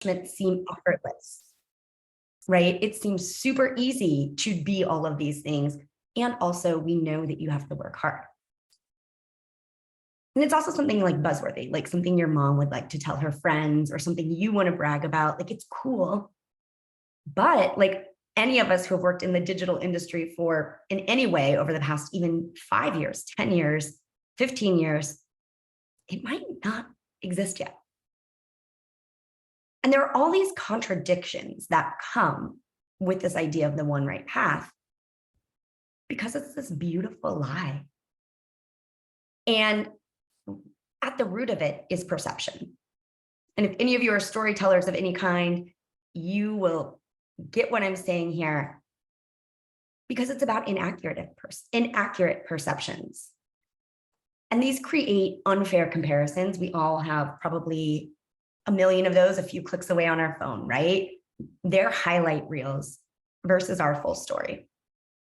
seem effortless, right? It seems super easy to be all of these things. And also we know that you have to work hard. And it's also something like buzzworthy, like something your mom would like to tell her friends or something you want to brag about. Like it's cool. But like any of us who have worked in the digital industry for in any way over the past even 5 years, 10 years, 15 years, it might not exist yet. And there are all these contradictions that come with this idea of the one right path because it's this beautiful lie. And at the root of it is perception. And if any of you are storytellers of any kind, you will get what I'm saying here because it's about inaccurate perceptions. And these create unfair comparisons. We all have probably a million of those a few clicks away on our phone, right? Their highlight reels versus our full story.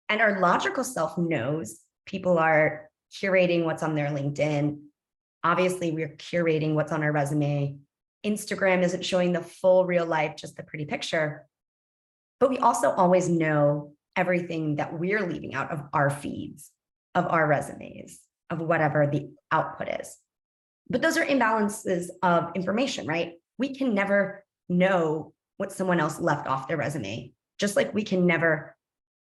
And our logical self knows people are curating what's on their LinkedIn. Obviously, we're curating what's on our resume. Instagram isn't showing the full real life, just the pretty picture. But we also always know everything that we're leaving out of our feeds, of our resumes, of whatever the output is. But those are imbalances of information, right? We can never know what someone else left off their resume, just like we can never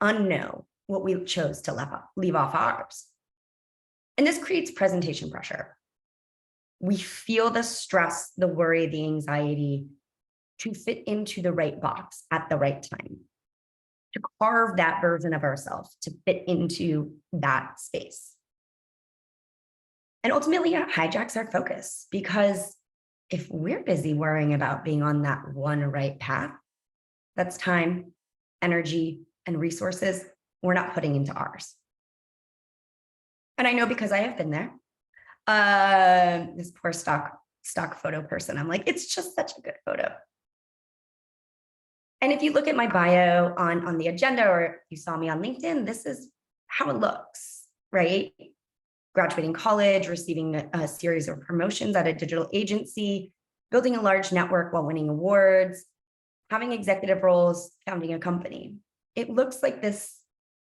unknow what we chose to leave off ours. And this creates presentation pressure. We feel the stress, the worry, the anxiety to fit into the right box at the right time, to carve that version of ourselves, to fit into that space. And ultimately, it hijacks our focus because if we're busy worrying about being on that one right path, that's time, energy, and resources we're not putting into ours. And I know because I have been there. This poor stock photo person, I'm like, it's just such a good photo. And if you look at my bio on the agenda, or you saw me on LinkedIn, this is how it looks, right? Graduating college, receiving a series of promotions at a digital agency, building a large network while winning awards, having executive roles, founding a company. It looks like this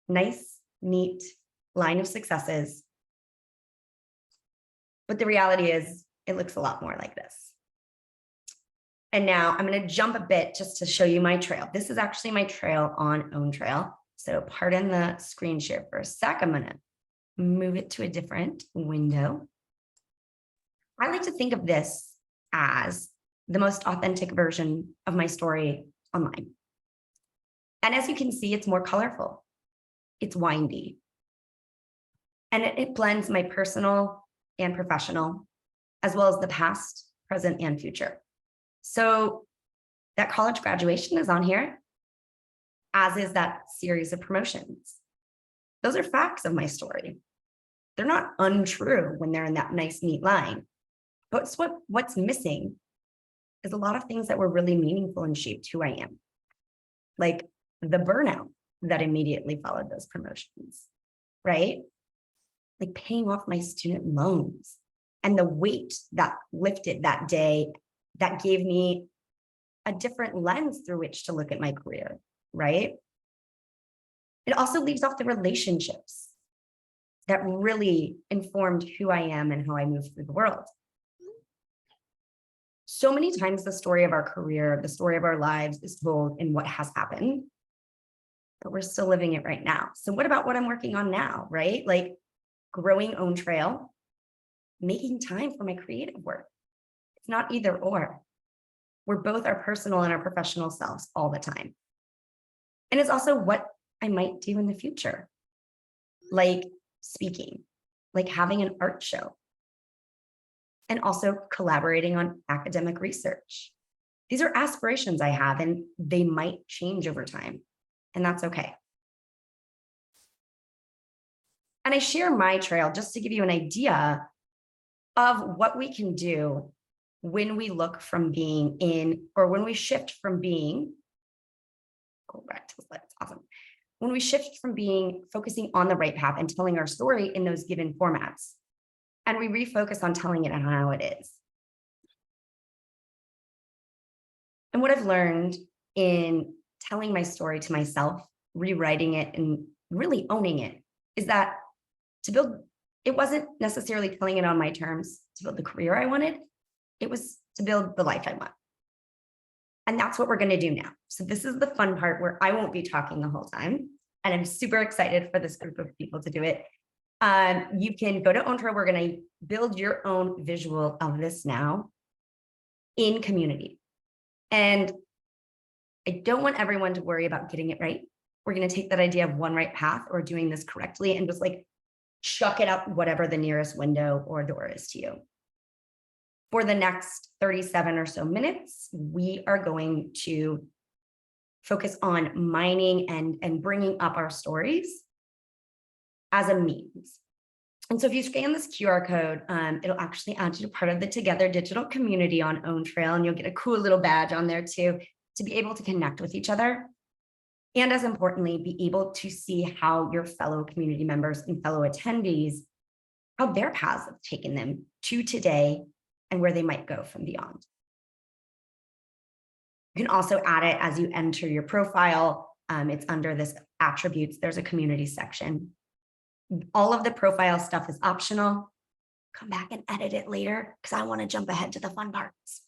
nice, neat line of successes. But the reality is, it looks a lot more like this. And now I'm going to jump a bit just to show you my trail. This is actually my trail on OwnTrail. So pardon the screen share for a sec. I'm going to move it to a different window. I like to think of this as the most authentic version of my story online. And as you can see, it's more colorful. It's windy. And it blends my personal and professional, as well as the past, present, and future. So that college graduation is on here, as is that series of promotions. Those are facts of my story. They're not untrue when they're in that nice, neat line. But what's missing is a lot of things that were really meaningful and shaped who I am. Like the burnout that immediately followed those promotions, right? Like paying off my student loans and the weight that lifted that day that gave me a different lens through which to look at my career, right? It also leaves off the relationships that really informed who I am and how I move through the world. So many times the story of our career, the story of our lives is told in what has happened, but we're still living it right now. So what about what I'm working on now, right? Like growing OwnTrail, making time for my creative work. It's not either or. We're both our personal and our professional selves all the time. And it's also what I might do in the future, like speaking, like having an art show, and also collaborating on academic research. These are aspirations I have, and they might change over time, and that's okay. And I share my trail just to give you an idea of what we can do when we look from being in, or when we shift from being, go back to the slide, it's awesome. When we shift from being focusing on the right path and telling our story in those given formats, and we refocus on telling it and how it is. And what I've learned in telling my story to myself, rewriting it, and really owning it is that to build, it wasn't necessarily telling it on my terms to build the career I wanted. It was to build the life I want. And that's what we're going to do now. So this is the fun part where I won't be talking the whole time. And I'm super excited for this group of people to do it. You can go to OwnTrail. We're going to build your own visual of this now in community. And I don't want everyone to worry about getting it right. We're going to take that idea of one right path or doing this correctly and just like chuck it up whatever the nearest window or door is to you. For the next 37 or so minutes, we are going to focus on mining and bringing up our stories as a means. And so if you scan this QR code, it'll actually add you to part of the Together digital community on OwnTrail, and you'll get a cool little badge on there too, to be able to connect with each other. And as importantly, be able to see how your fellow community members and fellow attendees, how their paths have taken them to today and where they might go from beyond. You can also add it as you enter your profile. It's under this attributes. There's a community section. All of the profile stuff is optional. Come back and edit it later because I want to jump ahead to the fun parts.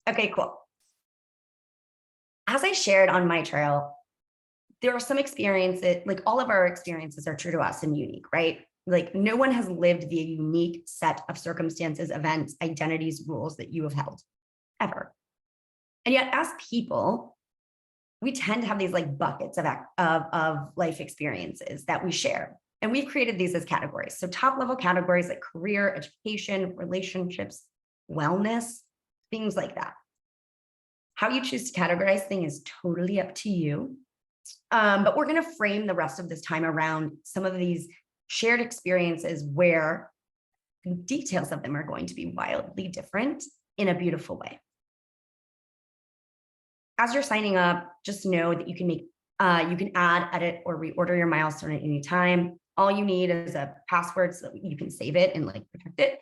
Okay, cool. As I shared on my trail, there are some experiences, like all of our experiences are true to us and unique, right? Like no one has lived the unique set of circumstances, events, identities, rules that you have held ever. And yet as people, we tend to have these like buckets of life experiences that we share. And we've created these as categories. So top level categories like career, education, relationships, wellness, things like that. How you choose to categorize things is totally up to you. But we're going to frame the rest of this time around some of these shared experiences where the details of them are going to be wildly different in a beautiful way. As you're signing up, just know that you can add, edit, or reorder your milestone at any time. All you need is a password so that you can save it and like protect it,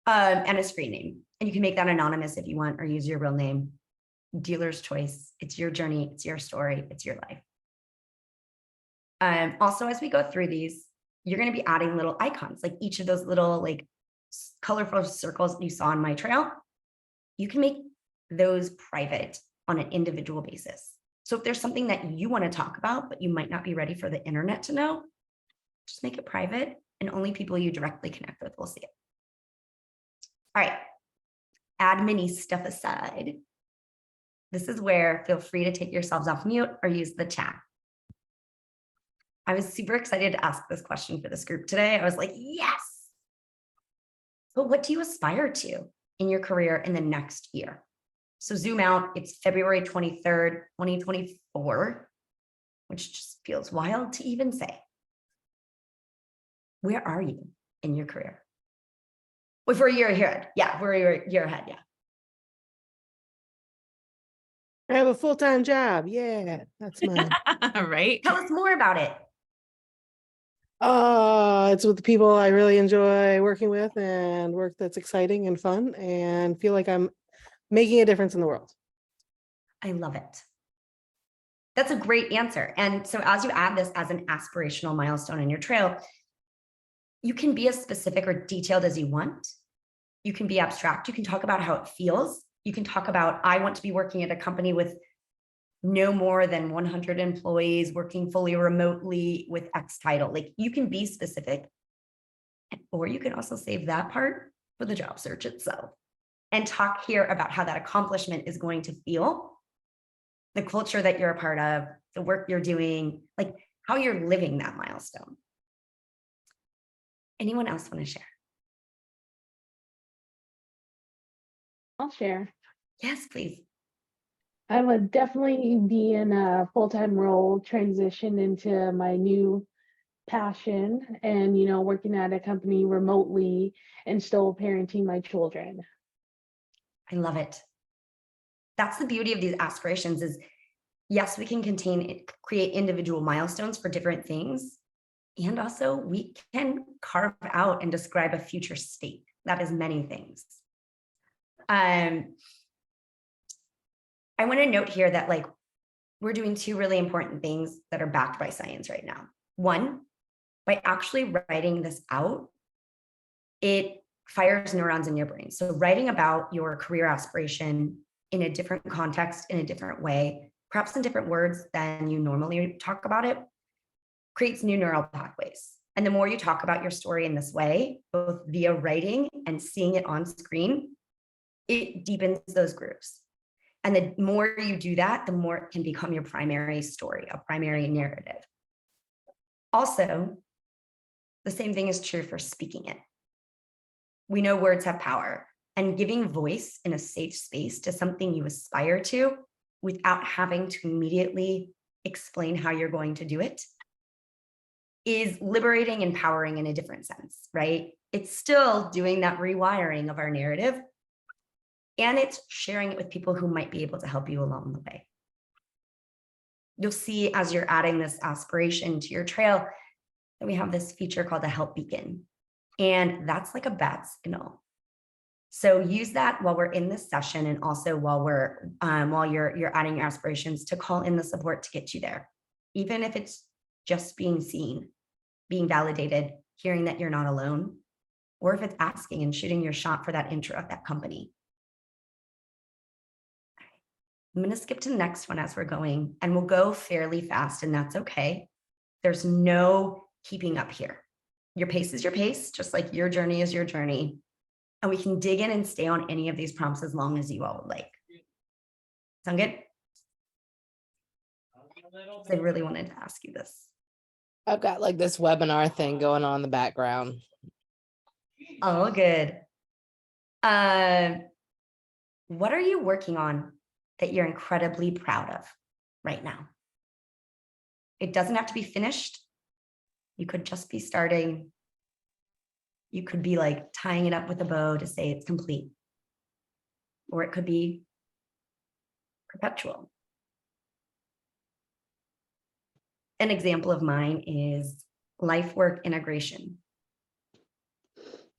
and a screen name. And you can make that anonymous if you want, or use your real name. Dealer's choice. It's your journey. It's your story. It's your life. Also, as we go through these, you're going to be adding little icons, like each of those little like colorful circles you saw on my trail. You can make those private on an individual basis. So if there's something that you want to talk about, but you might not be ready for the internet to know, just make it private and only people you directly connect with will see it. All right, admin-y stuff aside, this is where feel free to take yourselves off mute or use the chat. I was super excited to ask this question for this group today. I was like, yes. But what do you aspire to in your career in the next year? So zoom out, it's February 23rd, 2024, which just feels wild to even say. Where are you in your career? Well, for a year ahead. Yeah, we're a year ahead, yeah. I have a full-time job. Yeah, that's mine. Right. Tell us more about it. It's with the people I really enjoy working with and work that's exciting and fun and feel like I'm making a difference in the world. I love it. That's a great answer. And so as you add this as an aspirational milestone in your trail, you can be as specific or detailed as you want. You can be abstract. You can talk about how it feels. You can talk about, I want to be working at a company with no more than 100 employees, working fully remotely with X title. Like you can be specific, or you can also save that part for the job search itself and talk here about how that accomplishment is going to feel, the culture that you're a part of, the work you're doing, like how you're living that milestone. Anyone else want to share? I'll share. Yes, please. I would definitely be in a full-time role, transition into my new passion and, working at a company remotely and still parenting my children. I love it. That's the beauty of these aspirations is, yes, we can create individual milestones for different things. And also we can carve out and describe a future state that is many things. I want to note here that like we're doing two really important things that are backed by science right now. One, by actually writing this out, it fires neurons in your brain. So writing about your career aspiration in a different context, in a different way, perhaps in different words than you normally talk about it, creates new neural pathways. And the more you talk about your story in this way, both via writing and seeing it on screen, it deepens those grooves. And the more you do that, the more it can become your primary story, a primary narrative. Also, the same thing is true for speaking it. We know words have power, and giving voice in a safe space to something you aspire to without having to immediately explain how you're going to do it is liberating, empowering in a different sense, right? It's still doing that rewiring of our narrative, and it's sharing it with people who might be able to help you along the way. You'll see as you're adding this aspiration to your trail that we have this feature called a help beacon. And that's like a bat signal. So use that while we're in this session, and also while you're adding your aspirations, to call in the support to get you there. Even if it's just being seen, being validated, hearing that you're not alone, or if it's asking and shooting your shot for that intro at that company. I'm going to skip to the next one as we're going, and we'll go fairly fast, and that's okay. There's no keeping up here. Your pace is your pace, just like your journey is your journey. And we can dig in and stay on any of these prompts as long as you all would like. Sound good? I really wanted to ask you this. I've got like this webinar thing going on in the background. Oh, good. What are you working on that you're incredibly proud of right now? It doesn't have to be finished. You could just be starting. You could be like tying it up with a bow to say it's complete. Or it could be perpetual. An example of mine is life work integration.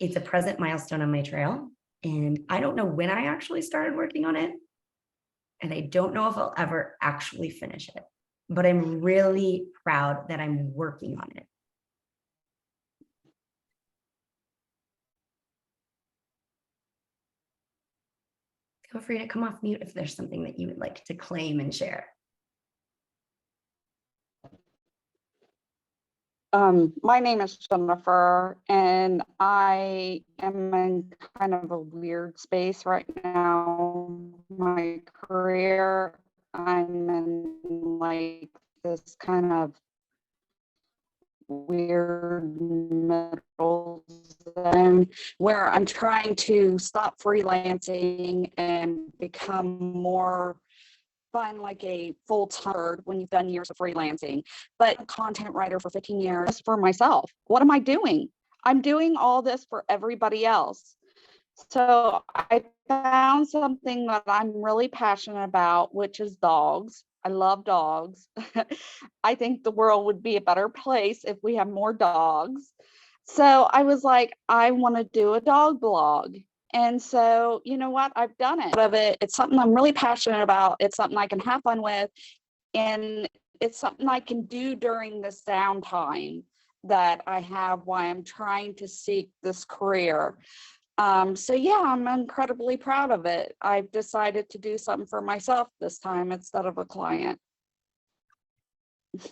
It's a present milestone on my trail, and I don't know when I actually started working on it, and I don't know if I'll ever actually finish it, but I'm really proud that I'm working on it. Feel free to come off mute if there's something that you would like to claim and share. My name is Jennifer, and I am in kind of a weird space right now. My career, I'm in like this kind of weird middle zone where I'm trying to stop freelancing and become more fun, like a full-time when you've done years of freelancing, but content writer for 15 years just for myself. What am I doing? I'm doing all this for everybody else. So I found something that I'm really passionate about, which is dogs. I love dogs. I think the world would be a better place if we had more dogs. So I was like, I want to do a dog blog. And so, you know what, I've done it. It's something I'm really passionate about. It's something I can have fun with. And it's something I can do during this downtime that I have while I'm trying to seek this career. So yeah, I'm incredibly proud of it. I've decided to do something for myself this time instead of a client.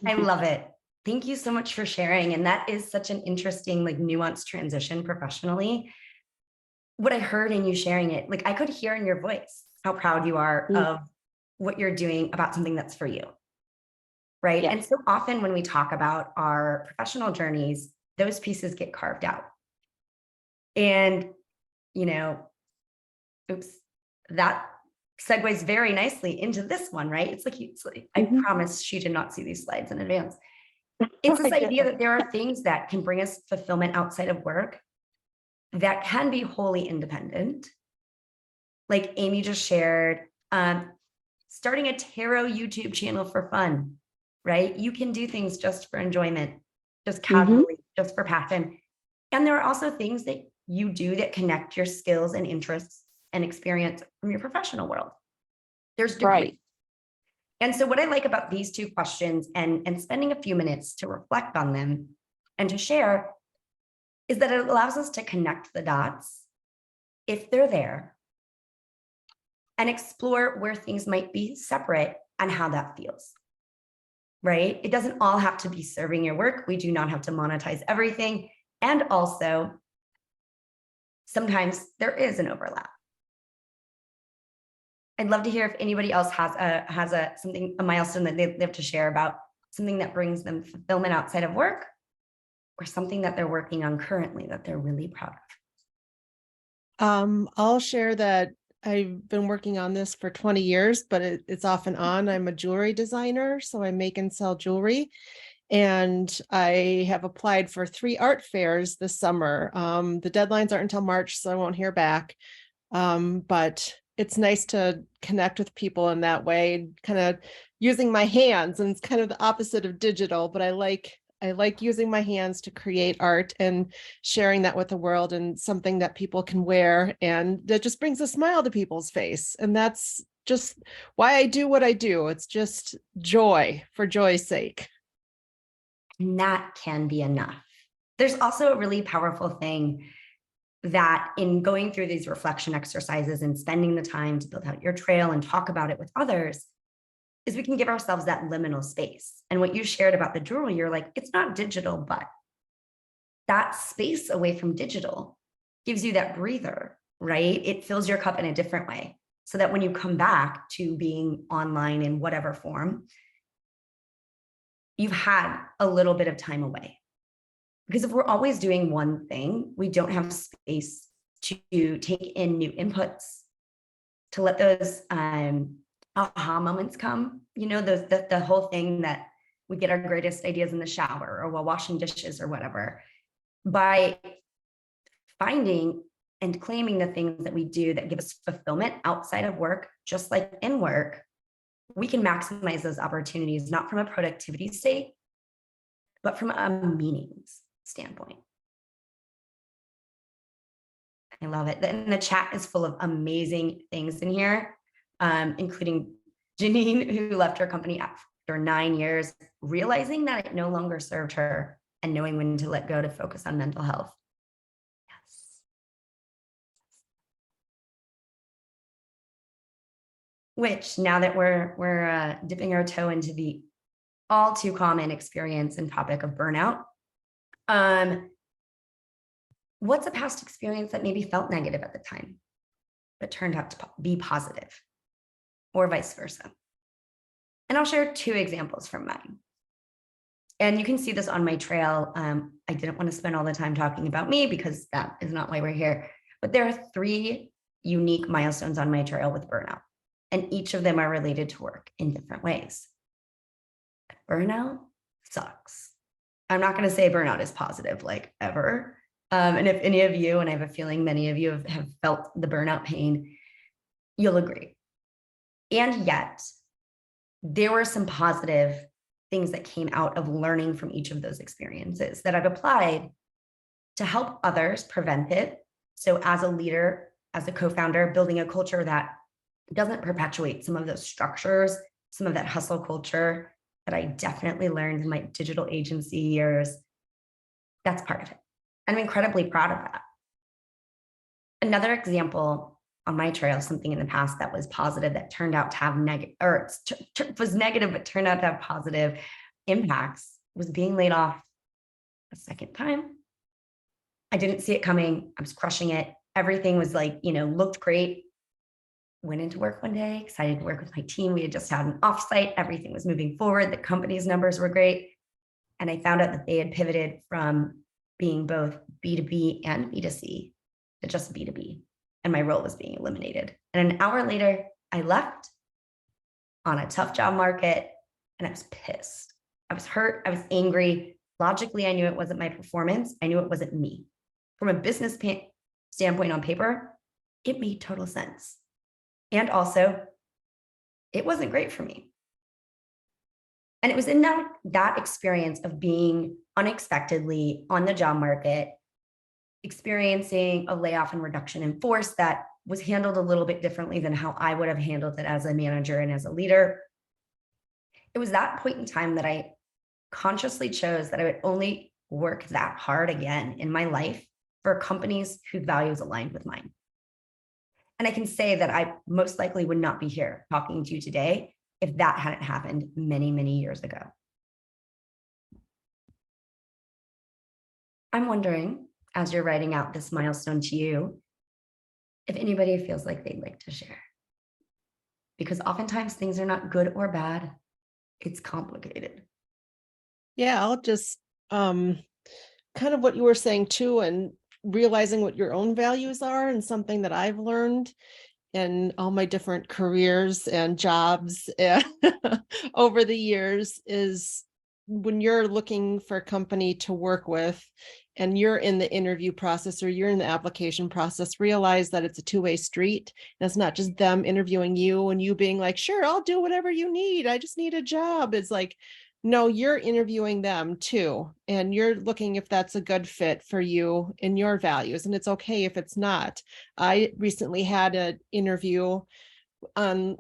I love it. Thank you so much for sharing. And that is such an interesting, like, nuanced transition professionally. What I heard in you sharing it, like, I could hear in your voice how proud you are of what you're doing about something that's for you. Right. Yeah. And so often when we talk about our professional journeys, those pieces get carved out. And, you know, oops, that segues very nicely into this one, right? It's like I promise she did not see these slides in advance. It's this idea that there are things that can bring us fulfillment outside of work that can be wholly independent. Like Amy just shared, starting a tarot YouTube channel for fun, right? You can do things just for enjoyment, just casually, just for passion. And there are also things that you do that connect your skills and interests and experience from your professional world. There's degrees. Right. And so what I like about these two questions and spending a few minutes to reflect on them and to share is that it allows us to connect the dots if they're there and explore where things might be separate and how that feels, right? It doesn't all have to be serving your work. We do not have to monetize everything. And also, sometimes there is an overlap. I'd love to hear if anybody else has a milestone that they have to share about something that brings them fulfillment outside of work or something that they're working on currently that they're really proud of. I'll share that I've been working on this for 20 years, but it's off and on. I'm a jewelry designer, so I make and sell jewelry. And I have applied for 3 art fairs this summer. The deadlines aren't until March, so I won't hear back. But it's nice to connect with people in that way, kind of using my hands, and it's kind of the opposite of digital, but I like using my hands to create art and sharing that with the world, and something that people can wear and that just brings a smile to people's face. And that's just why I do what I do. It's just joy for joy's sake. And that can be enough. There's also a really powerful thing that in going through these reflection exercises and spending the time to build out your trail and talk about it with others is we can give ourselves that liminal space. And what you shared about the jewelry, you're like, it's not digital, but that space away from digital gives you that breather, right? It fills your cup in a different way so that when you come back to being online in whatever form, you've had a little bit of time away. Because if we're always doing one thing, we don't have space to take in new inputs, to let those aha moments come, you know, the whole thing that we get our greatest ideas in the shower or while washing dishes or whatever. By finding and claiming the things that we do that give us fulfillment outside of work, just like in work, we can maximize those opportunities, not from a productivity state, but from a meanings standpoint. I love it. And the chat is full of amazing things in here, including Janine, who left her company after 9 years, realizing that it no longer served her and knowing when to let go to focus on mental health. Yes. Which, now that we're dipping our toe into the all too common experience and topic of burnout, what's a past experience that maybe felt negative at the time, but turned out to be positive, or vice versa? And I'll share 2 examples from mine. And you can see this on my trail. I didn't want to spend all the time talking about me because that is not why we're here. But there are 3 unique milestones on my trail with burnout, and each of them are related to work in different ways. Burnout sucks. I'm not going to say burnout is positive, like ever. And if any of you, and I have a feeling many of you have felt the burnout pain, you'll agree. And yet, there were some positive things that came out of learning from each of those experiences that I've applied to help others prevent it. So as a leader, as a co-founder, building a culture that doesn't perpetuate some of those structures, some of that hustle culture that I definitely learned in my digital agency years, that's part of it. I'm incredibly proud of that. Another example on my trail, something in the past that was positive that turned out to have negative, or was negative but turned out to have positive impacts, was being laid off a second time. I didn't see it coming. I was crushing it. Everything was like, you know, looked great. Went into work one day, excited to work with my team. We had just had an offsite. Everything was moving forward. The company's numbers were great. And I found out that they had pivoted from being both B2B and B2C to just B2B. And my role was being eliminated. And an hour later, I left on a tough job market, and I was pissed. I was hurt. I was angry. Logically, I knew it wasn't my performance. I knew it wasn't me. From a business standpoint on paper, it made total sense. And also, it wasn't great for me. And it was in that experience of being unexpectedly on the job market, experiencing a layoff and reduction in force that was handled a little bit differently than how I would have handled it as a manager and as a leader. It was that point in time that I consciously chose that I would only work that hard again in my life for companies whose values aligned with mine. And I can say that I most likely would not be here talking to you today if that hadn't happened many, many years ago. I'm wondering, as you're writing out this milestone to you, if anybody feels like they'd like to share. Because oftentimes things are not good or bad, it's complicated. Yeah, I'll just kind of what you were saying too, and realizing what your own values are, and something that I've learned in all my different careers and jobs over the years is when you're looking for a company to work with and you're in the interview process or you're in the application process, realize that it's a two-way street. And it's not just them interviewing you and you being like, sure, I'll do whatever you need. I just need a job. It's like, no, you're interviewing them too. And you're looking if that's a good fit for you and your values. And it's okay if it's not. I recently had an interview on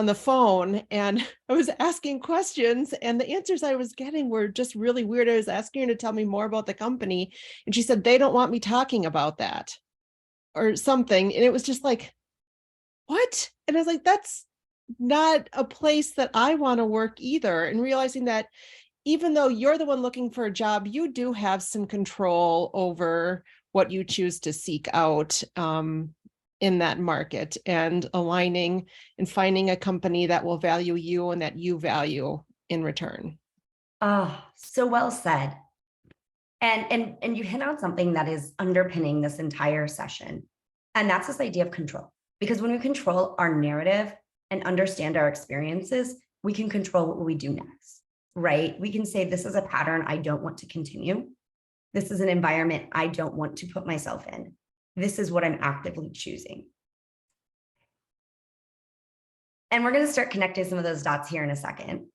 the phone and I was asking questions and the answers I was getting were just really weird. I was asking her to tell me more about the company and she said, they don't want me talking about that or something. And it was just like, what? And I was like, that's not a place that I want to work either. And realizing that even though you're the one looking for a job, you do have some control over what you choose to seek out in that market, and aligning and finding a company that will value you and that you value in return. Oh, so well said. And you hit on something that is underpinning this entire session. And that's this idea of control. Because when we control our narrative and understand our experiences, we can control what we do next, right? We can say, this is a pattern I don't want to continue. This is an environment I don't want to put myself in. This is what I'm actively choosing. And we're going to start connecting some of those dots here in a second.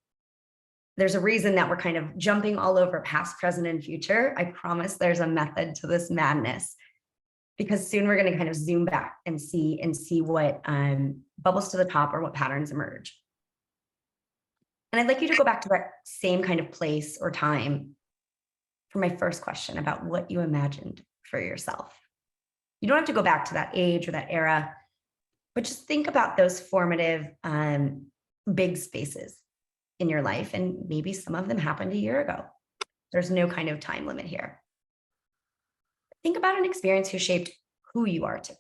There's a reason that we're kind of jumping all over past, present, and future. I promise there's a method to this madness, because soon we're going to kind of zoom back and see what bubbles to the top or what patterns emerge. And I'd like you to go back to that same kind of place or time for my first question about what you imagined for yourself. You don't have to go back to that age or that era, but just think about those formative big spaces in your life. And maybe some of them happened a year ago. There's no kind of time limit here. Think about an experience who shaped who you are today.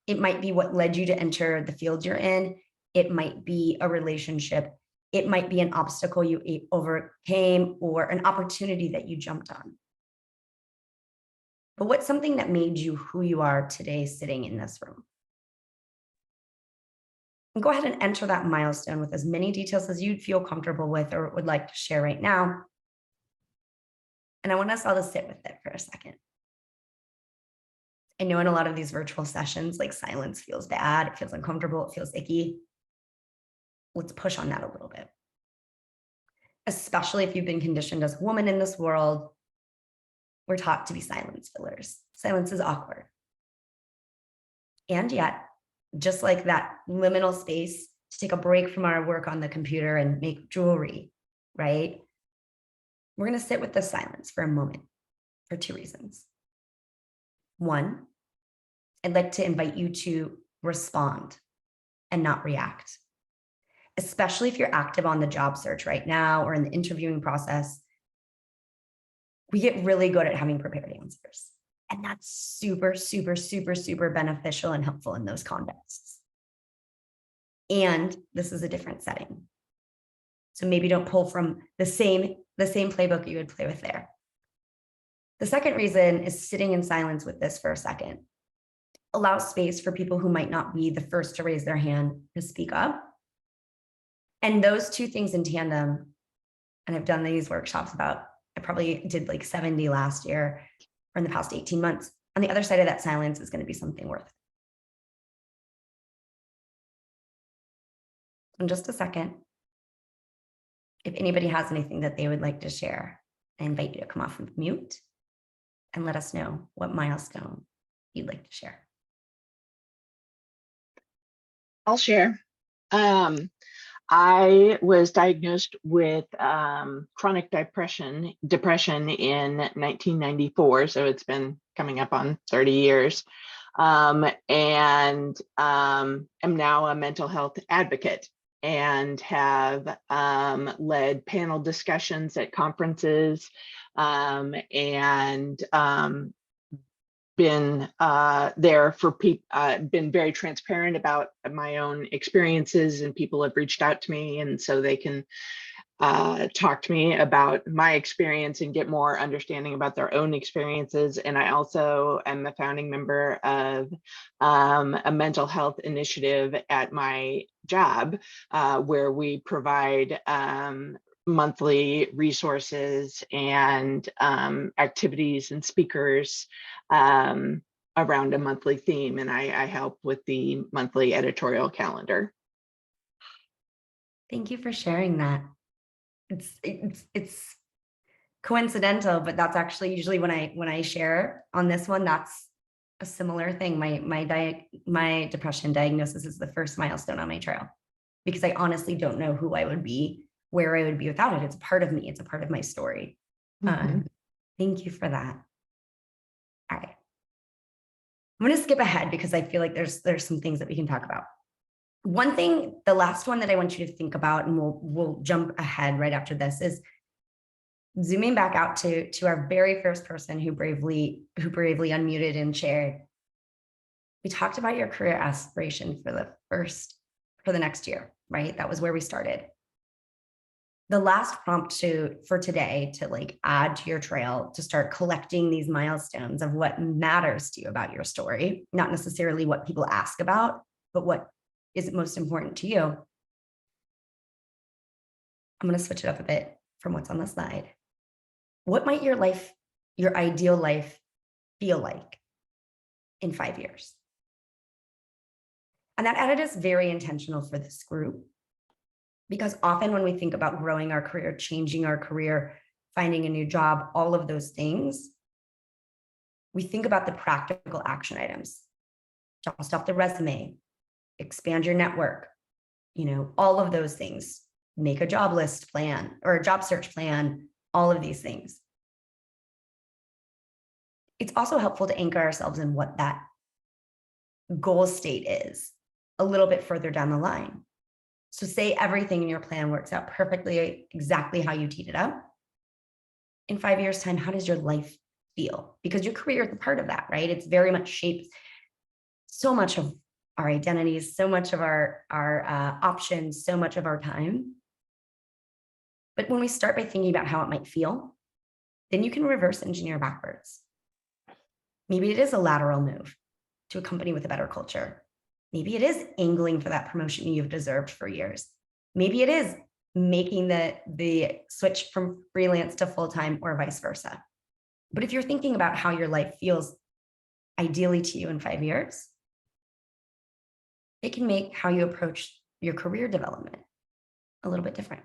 It might be what led you to enter the field you're in. It might be a relationship. It might be an obstacle you overcame or an opportunity that you jumped on. But what's something that made you who you are today sitting in this room? And go ahead and enter that milestone with as many details as you'd feel comfortable with or would like to share right now. And I want us all to sit with it for a second. I know in a lot of these virtual sessions, like silence feels bad, it feels uncomfortable, it feels icky. Let's push on that a little bit. Especially if you've been conditioned as a woman in this world, we're taught to be silence fillers. Silence is awkward. And yet, just like that liminal space to take a break from our work on the computer and make jewelry, right? We're going to sit with the silence for a moment for two reasons. One, I'd like to invite you to respond and not react, especially if you're active on the job search right now or in the interviewing process. We get really good at having prepared answers. And that's super, super, super, super beneficial and helpful in those contexts. And this is a different setting. So maybe don't pull from the same playbook you would play with there. The second reason is sitting in silence with this for a second. Allow space for people who might not be the first to raise their hand to speak up. And those two things in tandem, and I've done these workshops I probably did like 70 last year or in the past 18 months. On the other side of that silence is going to be something worth it. In just a second, if anybody has anything that they would like to share, I invite you to come off of mute and let us know what milestone you'd like to share. I'll share. I was diagnosed with chronic depression in 1994. So it's been coming up on 30 years. And am now a mental health advocate and have led panel discussions at conferences and been there for people, been very transparent about my own experiences, and people have reached out to me, and so they can talk to me about my experience and get more understanding about their own experiences. And I also am a founding member of a mental health initiative at my job, where we provide monthly resources and activities and speakers around a monthly theme. And I help with the monthly editorial calendar. Thank you for sharing that. It's coincidental, but that's actually usually when I share on this one, that's a similar thing. My depression diagnosis is the first milestone on my trail, because I honestly don't know who I would be, where I would be without it. It's a part of me. It's a part of my story. Thank you for that. All right. I'm going to skip ahead because I feel like there's some things that we can talk about. One thing, the last one that I want you to think about, and we'll jump ahead right after this, is zooming back out to our very first person who bravely unmuted and shared. We talked about your career aspiration for the next year, right? That was where we started. The last prompt for today to like add to your trail, to start collecting these milestones of what matters to you about your story, not necessarily what people ask about, but what is most important to you. I'm going to switch it up a bit from what's on the slide. What might your ideal life feel like in 5 years? And that edit is very intentional for this group, because often when we think about growing our career, changing our career, finding a new job, all of those things, we think about the practical action items. Dust off the resume, expand your network, all of those things, make a job list plan or a job search plan, all of these things. It's also helpful to anchor ourselves in what that goal state is a little bit further down the line. So say everything in your plan works out perfectly, exactly how you teed it up. In 5 years' time, how does your life feel? Because your career is a part of that, right? It's very much shapes so much of our identities, so much of our options, so much of our time. But when we start by thinking about how it might feel, then you can reverse engineer backwards. Maybe it is a lateral move to a company with a better culture. Maybe it is angling for that promotion you've deserved for years. Maybe it is making the switch from freelance to full-time, or vice versa. But if you're thinking about how your life feels ideally to you in 5 years, it can make how you approach your career development a little bit different.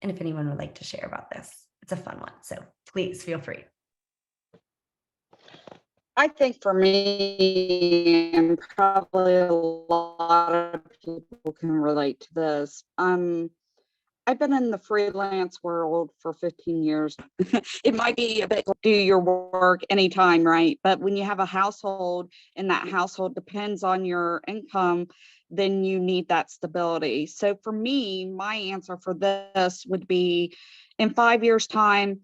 And if anyone would like to share about this, it's a fun one. So please feel free. I think for me, and probably a lot of people can relate to this, I've been in the freelance world for 15 years. It might be a bit, do your work anytime, right? But when you have a household and that household depends on your income, then you need that stability. So for me, my answer for this would be, in 5 years' time,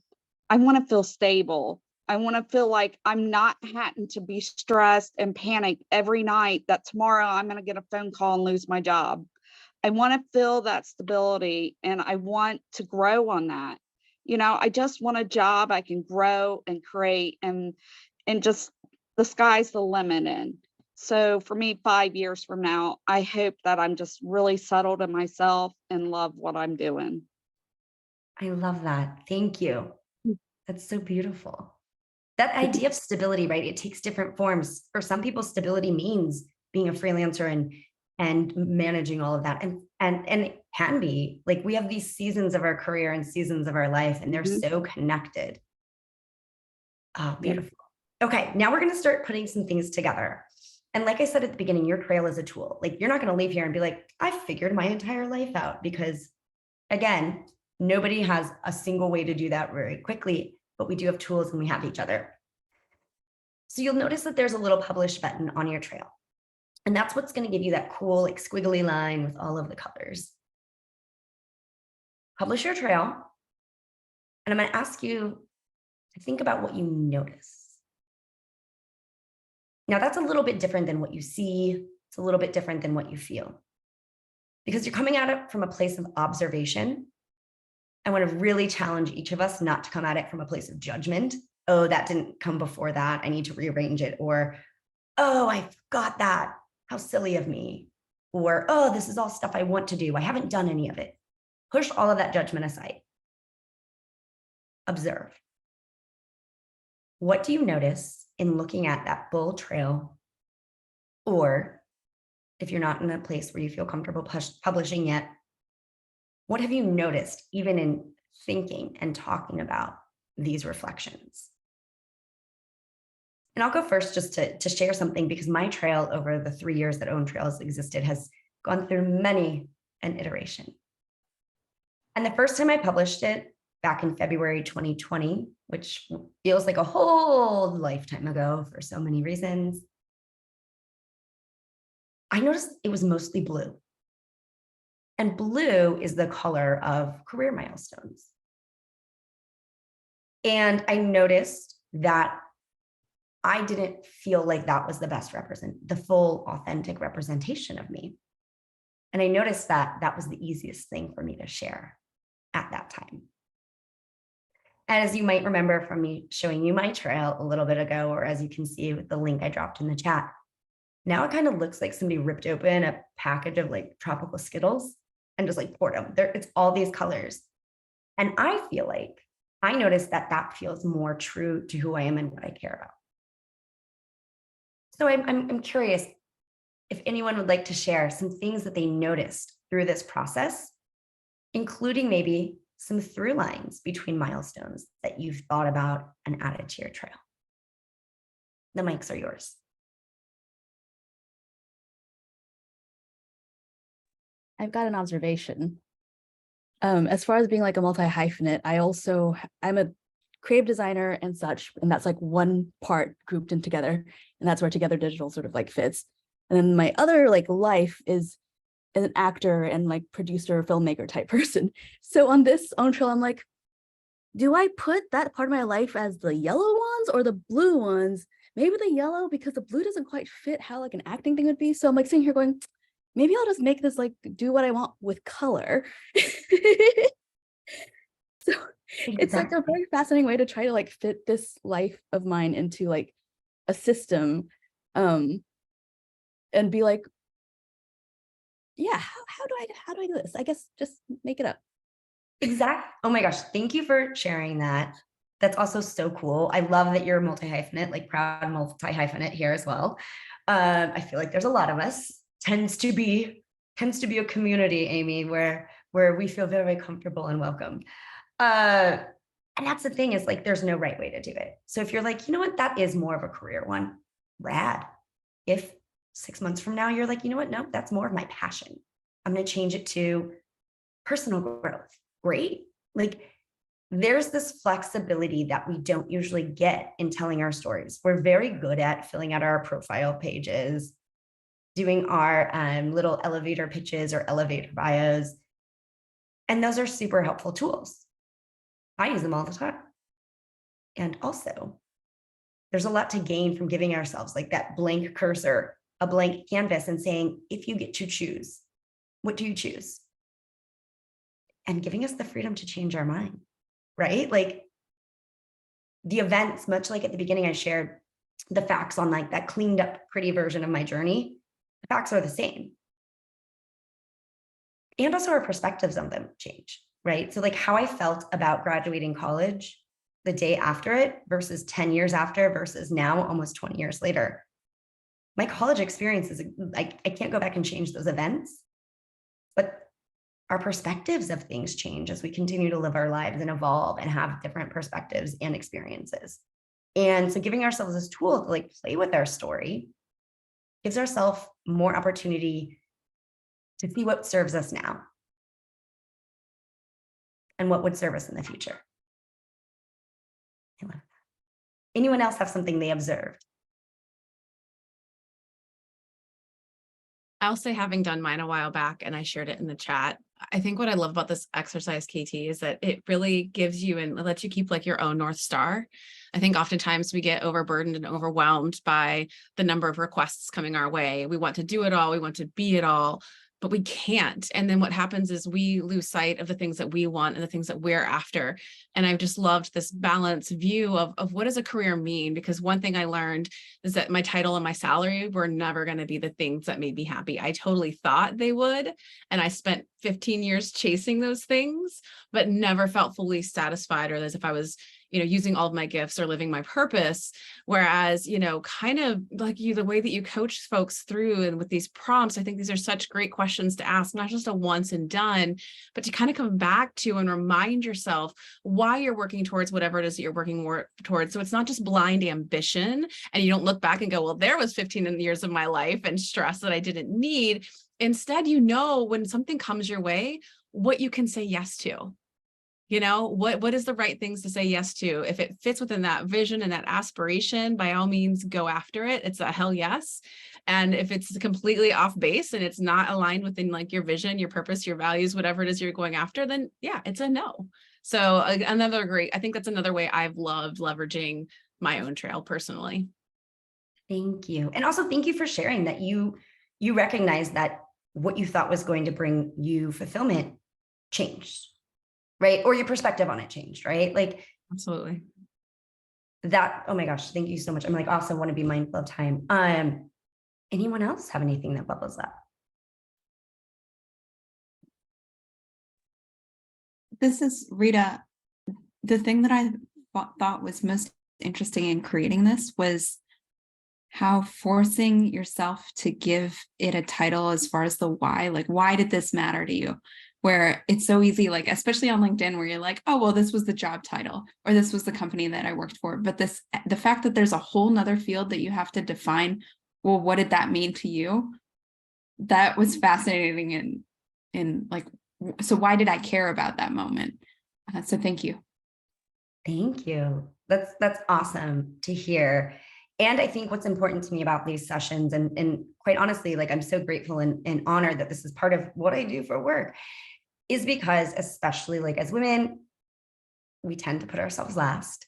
I want to feel stable. I want to feel like I'm not having to be stressed and panic every night that tomorrow I'm going to get a phone call and lose my job. I want to feel that stability, and I want to grow on that. I just want a job I can grow and create, and just the sky's the limit. And so for me, 5 years from now, I hope that I'm just really settled in myself and love what I'm doing. I love that. Thank you. That's so beautiful. That idea of stability, right? It takes different forms. For some people, stability means being a freelancer and managing all of that. And it can be like, we have these seasons of our career and seasons of our life, and they're so connected. Oh, beautiful. Okay, now we're going to start putting some things together. And like I said at the beginning, your trail is a tool. Like you're not going to leave here and be like, I figured my entire life out, because again, nobody has a single way to do that very quickly, but we do have tools and we have each other. So you'll notice that there's a little publish button on your trail. And that's what's going to give you that cool, like squiggly line with all of the colors. Publish your trail. And I'm going to ask you to think about what you notice. Now, that's a little bit different than what you see. It's a little bit different than what you feel, because you're coming at it from a place of observation. I want to really challenge each of us not to come at it from a place of judgment. Oh, that didn't come before that, I need to rearrange it. Or, oh, I forgot that. How silly of me. Or, oh, this is all stuff I want to do. I haven't done any of it. Push all of that judgment aside. Observe. What do you notice in looking at that full trail? Or if you're not in a place where you feel comfortable publishing yet, what have you noticed even in thinking and talking about these reflections? And I'll go first just to share something, because my trail over the 3 years that OwnTrail has existed has gone through many an iteration. And the first time I published it back in February 2020, which feels like a whole lifetime ago for so many reasons, I noticed it was mostly blue. And blue is the color of career milestones. And I noticed that I didn't feel like that was the full authentic representation of me. And I noticed that that was the easiest thing for me to share at that time. And as you might remember from me showing you my trail a little bit ago, or as you can see with the link I dropped in the chat, now it kind of looks like somebody ripped open a package of like tropical Skittles and just like poured them. It's all these colors. And I feel like I noticed that that feels more true to who I am and what I care about. So I'm curious if anyone would like to share some things that they noticed through this process, including maybe some through lines between milestones that you've thought about and added to your trail. The mics are yours. I've got an observation. As far as being like a multi-hyphenate, I'm a creative designer and such, and that's like one part grouped in together, and that's where Together Digital sort of like fits. And then my other like life is an actor and like producer, filmmaker type person. So on this OwnTrail, I'm like, do I put that part of my life as the yellow ones or the blue ones? Maybe the yellow, because the blue doesn't quite fit how like an acting thing would be. So I'm like sitting here going, maybe I'll just make this like do what I want with color. So it's like a very fascinating way to try to like fit this life of mine into like a system, and be like, yeah, how do I do this? I guess just make it up. Exactly. Oh my gosh. Thank you for sharing that. That's also so cool. I love that you're multi-hyphenate, like proud multi-hyphenate here as well. I feel like there's a lot of us. Tends to be a community, Amy, where we feel very comfortable and welcome. And that's the thing, is like there's no right way to do it. So if you're like, you know what, that is more of a career one, rad. If 6 months from now you're like, you know what, no, that's more of my passion, I'm going to change it to personal growth. Great. Like there's this flexibility that we don't usually get in telling our stories. We're very good at filling out our profile pages, doing our little elevator pitches or elevator bios. And those are super helpful tools. I use them all the time. And also, there's a lot to gain from giving ourselves like that blank cursor, a blank canvas, and saying, if you get to choose, what do you choose? And giving us the freedom to change our mind, right? Like the events, much like at the beginning, I shared the facts on like that cleaned up, pretty version of my journey. The facts are the same. And also our perspectives on them change, right? So like how I felt about graduating college the day after it versus 10 years after versus now, almost 20 years later. My college experience is like, I can't go back and change those events, but our perspectives of things change as we continue to live our lives and evolve and have different perspectives and experiences. And so giving ourselves this tool to like play with our story gives ourselves more opportunity to see what serves us now and what would serve us in the future. I love that. Anyone else have something they observed? I'll say, having done mine a while back and I shared it in the chat, I think what I love about this exercise, KT, is that it really gives you and lets you keep like your own North Star. I think oftentimes we get overburdened and overwhelmed by the number of requests coming our way. We want to do it all, we want to be it all, but we can't. And then what happens is we lose sight of the things that we want and the things that we're after. And I've just loved this balanced view of what does a career mean? Because one thing I learned is that my title and my salary were never going to be the things that made me happy. I totally thought they would. And I spent 15 years chasing those things, but never felt fully satisfied or as if I was, using all of my gifts or living my purpose. Whereas, kind of like the way that you coach folks through and with these prompts, I think these are such great questions to ask, not just a once and done, but to kind of come back to and remind yourself why you're working towards whatever it is that you're working towards. So it's not just blind ambition and you don't look back and go, well, there was 15 years of my life and stress that I didn't need. Instead, when something comes your way, what you can say yes to. What is the right things to say yes to? If it fits within that vision and that aspiration, by all means, go after it. It's a hell yes. And if it's completely off base and it's not aligned within like your vision, your purpose, your values, whatever it is you're going after, then yeah, it's a no. So I think that's another way I've loved leveraging my own trail personally. Thank you. And also thank you for sharing that you recognize that what you thought was going to bring you fulfillment changed. Right? Or your perspective on it changed, right? Like absolutely. That, oh my gosh, thank you so much. I'm like, also want to be mindful of time. Anyone else have anything that bubbles up? This is Rita. The thing that I thought was most interesting in creating this was how forcing yourself to give it a title as far as the why, like, why did this matter to you? Where it's so easy, like, especially on LinkedIn, where you're like, oh, well, this was the job title, or this was the company that I worked for. But the fact that there's a whole nother field that you have to define, well, what did that mean to you? That was fascinating. And like, so why did I care about that moment? So thank you. Thank you. That's awesome to hear. And I think what's important to me about these sessions, and quite honestly, like, I'm so grateful and honored that this is part of what I do for work, is because, especially like as women, we tend to put ourselves last,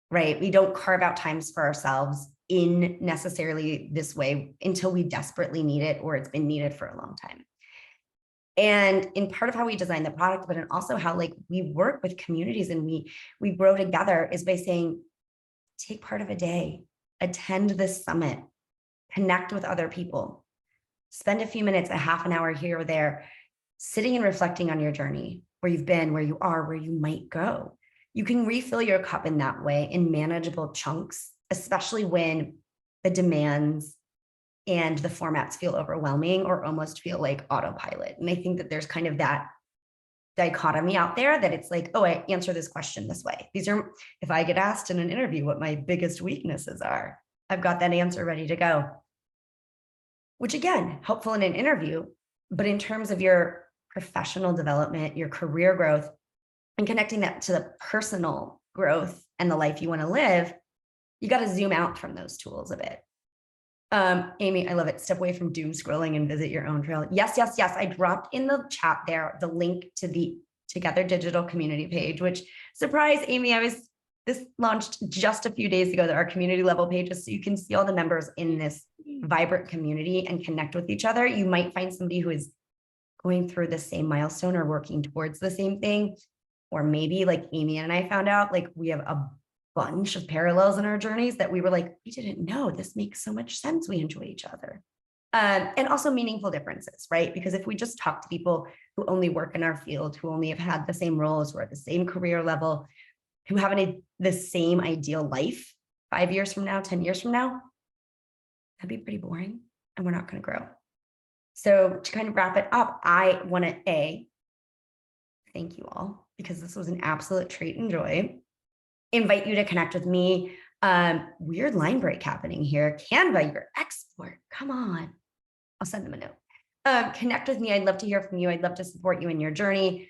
right? We don't carve out times for ourselves in necessarily this way until we desperately need it, or it's been needed for a long time. And in part of how we design the product, but in also how like we work with communities and we grow together, is by saying, take part of a day, attend this summit, connect with other people, spend a few minutes, a half an hour here or there, sitting and reflecting on your journey, where you've been, where you are, where you might go. You can refill your cup in that way in manageable chunks, especially when the demands and the formats feel overwhelming or almost feel like autopilot. And I think that there's kind of that dichotomy out there, that it's like, oh, I answer this question this way. These are, if I get asked in an interview what my biggest weaknesses are, I've got that answer ready to go. Which again, helpful in an interview, but in terms of your professional development, your career growth, and connecting that to the personal growth and the life you want to live, you got to zoom out from those tools a bit. Amy, I love it. Step away from doom scrolling and visit your own trail. Yes, yes, yes. I dropped in the chat there the link to the Together Digital community page, which, surprise, Amy, this launched just a few days ago, that our community level pages, so you can see all the members in this vibrant community and connect with each other. You might find somebody who is going through the same milestone or working towards the same thing. Or maybe like Amy and I found out, like, we have a bunch of parallels in our journeys that we were like, we didn't know this makes so much sense. We enjoy each other. And also meaningful differences, right? Because if we just talk to people who only work in our field, who only have had the same roles, who are at the same career level, who have the same ideal life 5 years from now, 10 years from now, that'd be pretty boring, and we're not going to grow. So to kind of wrap it up, I want to thank you all, because this was an absolute treat and joy. Invite you to connect with me Weird line break happening here. Canva, your export. Come on. I'll send them a note. Connect with me. I'd love to hear from you. I'd love to support you in your journey.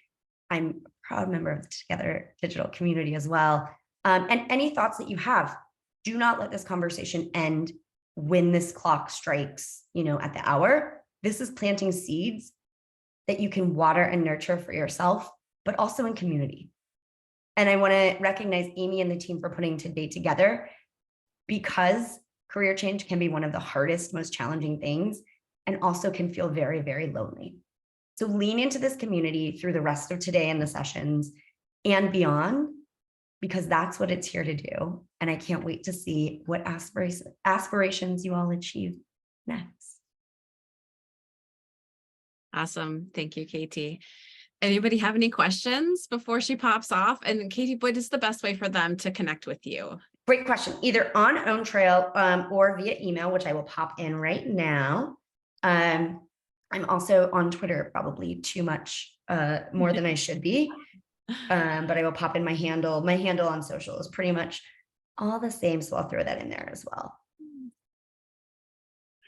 I'm a proud member of the Together Digital community as well. And any thoughts that you have, do not let this conversation end when this clock strikes, at the hour. This is planting seeds that you can water and nurture for yourself, but also in community. And I want to recognize Amy and the team for putting today together, because career change can be one of the hardest, most challenging things, and also can feel very, very lonely. So lean into this community through the rest of today and the sessions and beyond, because that's what it's here to do. And I can't wait to see what aspirations you all achieve next. Awesome. Thank you, Kt. Anybody have any questions before she pops off? And Kt, what is the best way for them to connect with you? Great question. Either on OwnTrail or via email, which I will pop in right now. I'm also on Twitter, probably too much, more than I should be. But I will pop in my handle. My handle on social is pretty much all the same, so I'll throw that in there as well.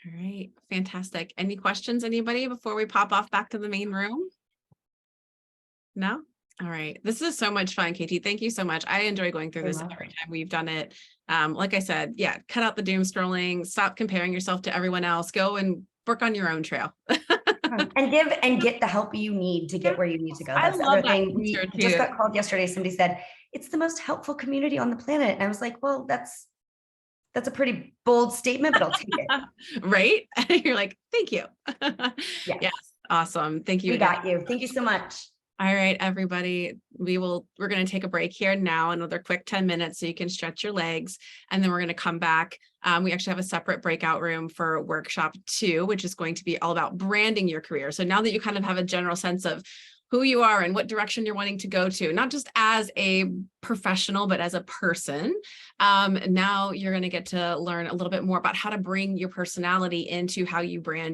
All right, fantastic. Any questions, anybody, before we pop off back to the main room? No? All right. This is so much fun, Kt. Thank you so much. I enjoy going through this every time we've done it. Like I said, yeah, cut out the doom scrolling, stop comparing yourself to everyone else, go and work on your own trail. And get the help you need to get where you need to go. That's the love other that thing. We feature just too. got called yesterday. Somebody said, it's the most helpful community on the planet. And I was like, well, that's a pretty bold statement, but I'll take it. Right? You're like, thank you. Yes. Yes. Awesome. Thank you. We again. got you. Thank you so much. All right, everybody, we're going to take a break here now, another quick 10 minutes so you can stretch your legs, and then we're going to come back. We actually have a separate breakout room for workshop 2, which is going to be all about branding your career. So now that you kind of have a general sense of who you are and what direction you're wanting to go to, not just as a professional, but as a person. Now you're going to get to learn a little bit more about how to bring your personality into how you brand